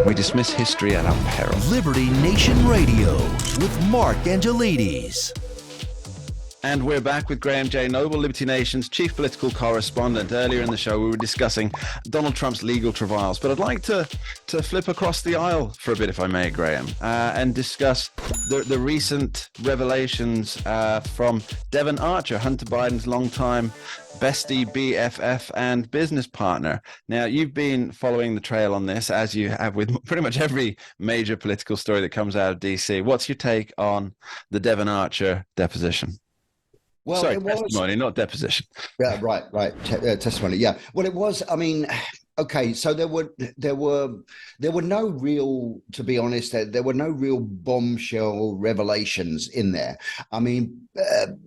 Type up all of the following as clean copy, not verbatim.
We dismiss history at our peril. Liberty Nation Radio with Mark Angelides. And we're back with Graham J. Noble, Liberty Nation's chief political correspondent. Earlier in the show, we were discussing Donald Trump's legal travails, but I'd like to flip across the aisle for a bit, if I may, Graham, and discuss the recent revelations from Devon Archer, Hunter Biden's longtime bestie, BFF, and business partner. Now, you've been following the trail on this, as you have with pretty much every major political story that comes out of D.C. What's your take on the Devon Archer deposition? Well, sorry, it was testimony, not deposition. Yeah, right. Testimony. Yeah. Well, it was. I mean, okay. So there were no real, to be honest, there were no real bombshell revelations in there. I mean,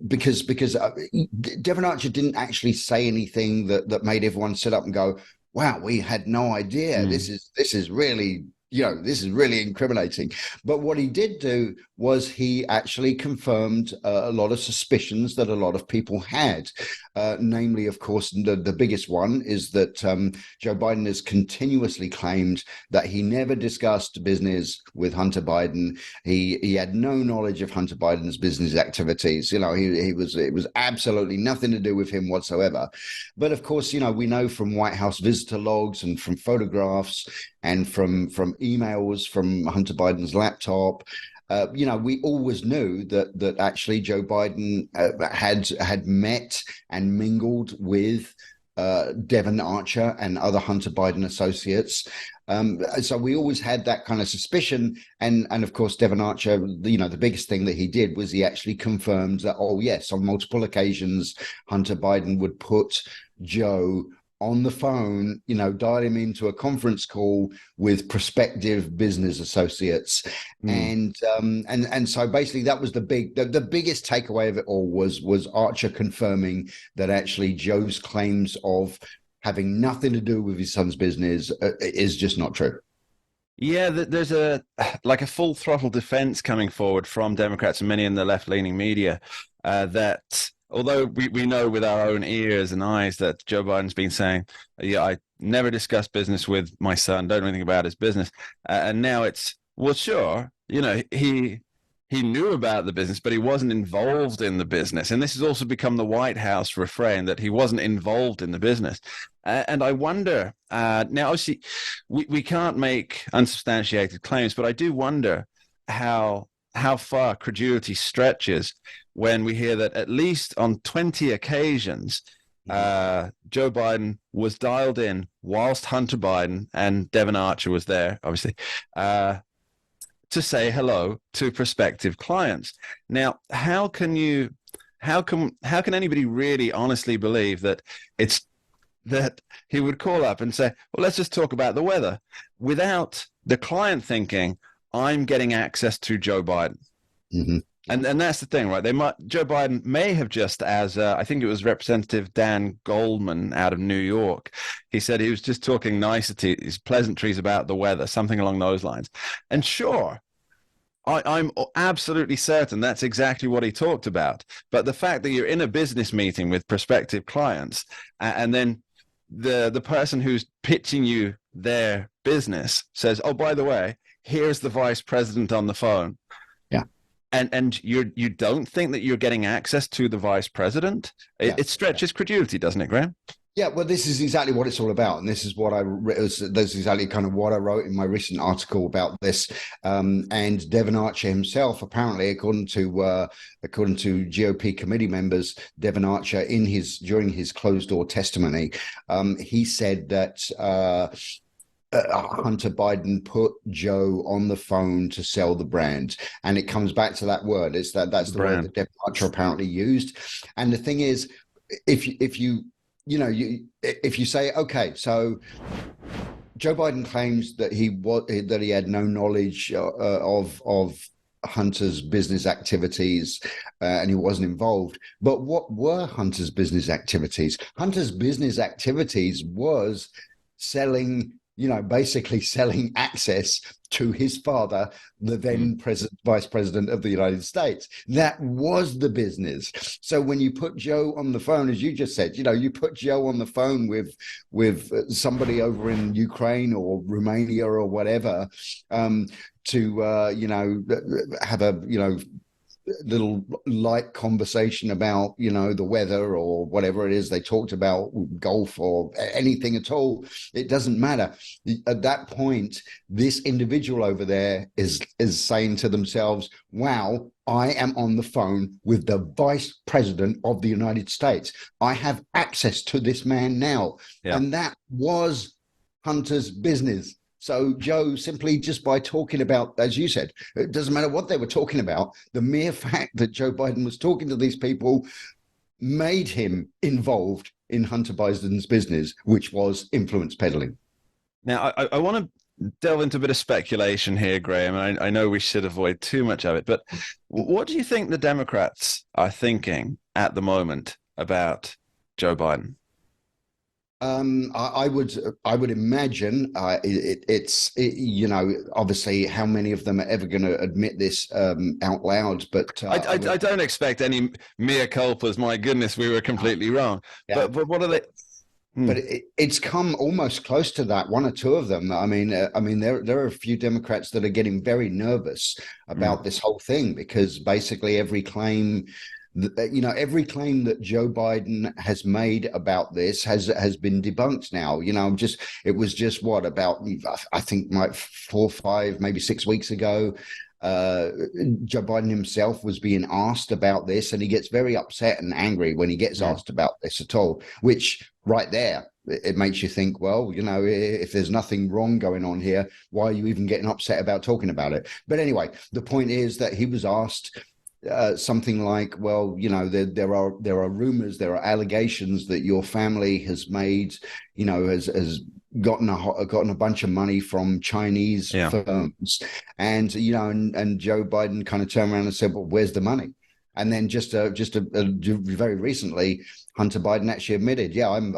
because Devon Archer didn't actually say anything that made everyone sit up and go, "Wow, we had no idea. This is really." This is really incriminating. But what he did do was he actually confirmed a lot of suspicions that a lot of people had. Namely, of course, the biggest one is that Joe Biden has continuously claimed that he never discussed business with Hunter Biden. He had no knowledge of Hunter Biden's business activities. It was absolutely nothing to do with him whatsoever. But of course, we know from White House visitor logs and from photographs and from emails from Hunter Biden's laptop, we always knew that actually Joe Biden had met and mingled with Devon Archer and other Hunter Biden associates. So we always had that kind of suspicion. And of course, Devon Archer, the biggest thing that he did was he actually confirmed that, oh, yes, on multiple occasions, Hunter Biden would put Joe on the phone, dial him into a conference call with prospective business associates. And so basically that was the biggest takeaway of it all was Archer confirming that actually Joe's claims of having nothing to do with his son's business is just not true. Yeah, there's a full throttle defense coming forward from Democrats and many in the left-leaning media that although we know with our own ears and eyes that Joe Biden's been saying, yeah, I never discussed business with my son, don't know anything about his business. And now it's, well, sure, he knew about the business, but he wasn't involved in the business. And this has also become the White House refrain that he wasn't involved in the business. And I wonder, now, obviously, we can't make unsubstantiated claims, but I do wonder how far credulity stretches when we hear that at least on 20 occasions, Joe Biden was dialed in whilst Hunter Biden and Devon Archer was there, obviously, to say hello to prospective clients. Now, how can anybody really honestly believe that he would call up and say, well, let's just talk about the weather, without the client thinking, I'm getting access to Joe Biden. Mm-hmm. And that's the thing, right? Joe Biden may have just, as I think it was Representative Dan Goldman out of New York, he said he was just talking niceties, pleasantries about the weather, something along those lines. And sure, I'm absolutely certain that's exactly what he talked about. But the fact that you're in a business meeting with prospective clients and then the person who's pitching you their business says, oh, by the way, here's the vice president on the phone. Yeah. And you don't think that you're getting access to the vice president? It stretches credulity, doesn't it, Graham? Yeah, well, this is exactly what it's all about, and this is what this is exactly kind of what I wrote in my recent article about this. And Devon Archer himself, apparently, according to GOP committee members, Devon Archer during his closed door testimony, he said that Hunter Biden put Joe on the phone to sell the brand, and it comes back to that word. That's the word that Devon Archer apparently used. And the thing is, if you say, okay, so Joe Biden claims that he had no knowledge of Hunter's business activities and he wasn't involved. But what were Hunter's business activities? Hunter's business activities was selling basically selling access to his father, the then vice president of the United States. That was the business. So when you put Joe on the phone, as you just said, you put Joe on the phone with somebody over in Ukraine or Romania or whatever, to have a little light conversation about the weather or whatever it is they talked about, golf or anything at all. It doesn't matter. At that point, this individual over there is saying to themselves, wow, I am on the phone with the vice president of the United States. I have access to this man now. Yeah. And that was Hunter's business. So Joe, simply just by talking about, as you said, it doesn't matter what they were talking about, the mere fact that Joe Biden was talking to these people made him involved in Hunter Biden's business, which was influence peddling. Now, I want to delve into a bit of speculation here, Graham, and I know we should avoid too much of it, but what do you think the Democrats are thinking at the moment about Joe Biden? I would imagine it's obviously how many of them are ever going to admit this out loud, but I don't expect any mea culpas. My goodness, we were completely wrong. Yeah. But what are they? But it's come almost close to that. One or two of them. I mean, there are a few Democrats that are getting very nervous about this whole thing, because basically every claim that Joe Biden has made about this has been debunked now. It was just about, I think, 4, 5, maybe 6 weeks ago, Joe Biden himself was being asked about this, and he gets very upset and angry when he gets asked about this at all, which right there, it makes you think, well, if there's nothing wrong going on here, why are you even getting upset about talking about it? But anyway, the point is that he was asked something like, well, there are rumors, there are allegations that your family has made, has gotten a bunch of money from Chinese firms, and and Joe Biden kind of turned around and said, well, where's the money? And then just very recently, Hunter Biden actually admitted, I've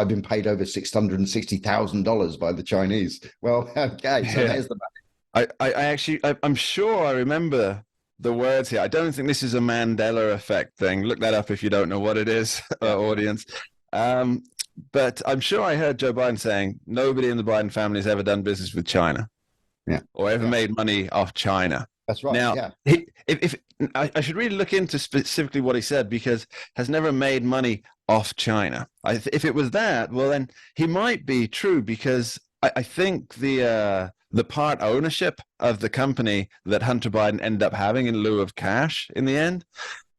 been paid over $660,000 by the Chinese. Well, okay, so there's the money. I'm sure I remember the words here. I don't think this is a Mandela effect thing. Look that up if you don't know what it is, audience. But I'm sure I heard Joe Biden saying nobody in the Biden family has ever done business with China, or ever made money off China. That's right. Now, if I should really look into specifically what he said, because has never made money off China. If it was that, well, then he might be true, because I think the part ownership of the company that Hunter Biden ended up having in lieu of cash in the end,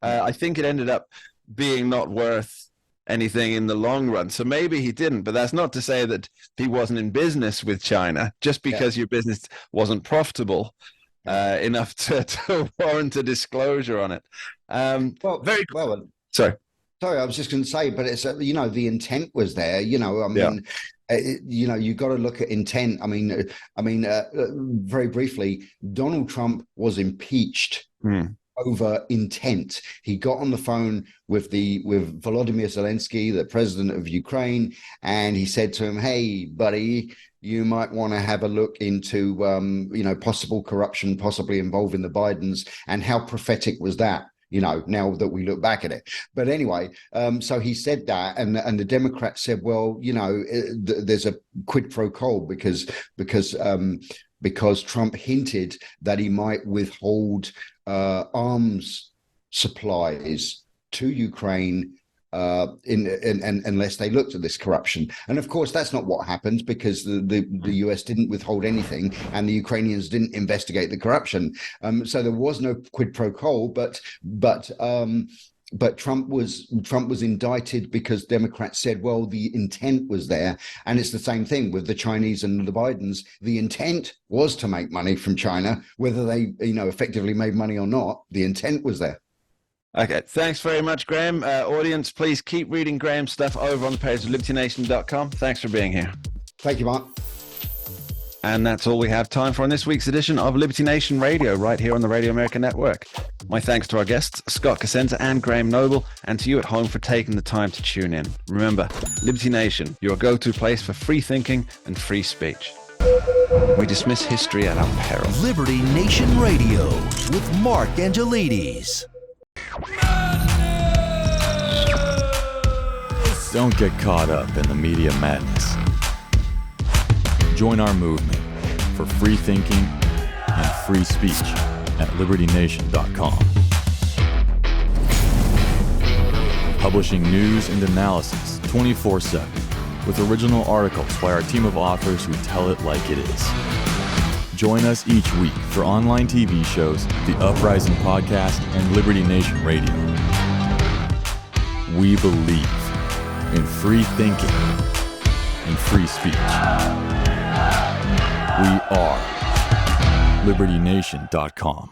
I think it ended up being not worth anything in the long run. So maybe he didn't, but that's not to say that he wasn't in business with China. Just because your business wasn't profitable enough to warrant a disclosure on it. Sorry, I was just going to say, but it's the intent was there. You got to look at intent. Very briefly, Donald Trump was impeached over intent. He got on the phone with Volodymyr Zelensky, the president of Ukraine, and he said to him, "Hey, buddy, you might want to have a look into possible corruption, possibly involving the Bidens." And how prophetic was that? Now that we look back at it. But anyway, so he said that, and the Democrats said, well, there's a quid pro quo because Trump hinted that he might withhold arms supplies to Ukraine unless they looked at this corruption. And of course, that's not what happened, because the US didn't withhold anything, and the Ukrainians didn't investigate the corruption. So there was no quid pro quo, but Trump was indicted because Democrats said, well, the intent was there. And it's the same thing with the Chinese and the Bidens. The intent was to make money from China, whether they effectively made money or not. The intent was there. Okay, thanks very much, Graham. Audience, please keep reading Graham's stuff over on the page of libertynation.com. Thanks for being here. Thank you, Mark. And that's all we have time for on this week's edition of Liberty Nation Radio, right here on the Radio America Network. My thanks to our guests, Scott Cosenza and Graham Noble, and to you at home for taking the time to tune in. Remember, Liberty Nation, your go-to place for free thinking and free speech. We dismiss history at our peril. Liberty Nation Radio with Mark Angelides. Don't get caught up in the media madness. Join our movement for free thinking and free speech at libertynation.com. Publishing news and analysis 24/7 with original articles by our team of authors who tell it like it is. Join us each week for online TV shows, The Uprising Podcast, and Liberty Nation Radio. We believe in free thinking and free speech. We are libertynation.com.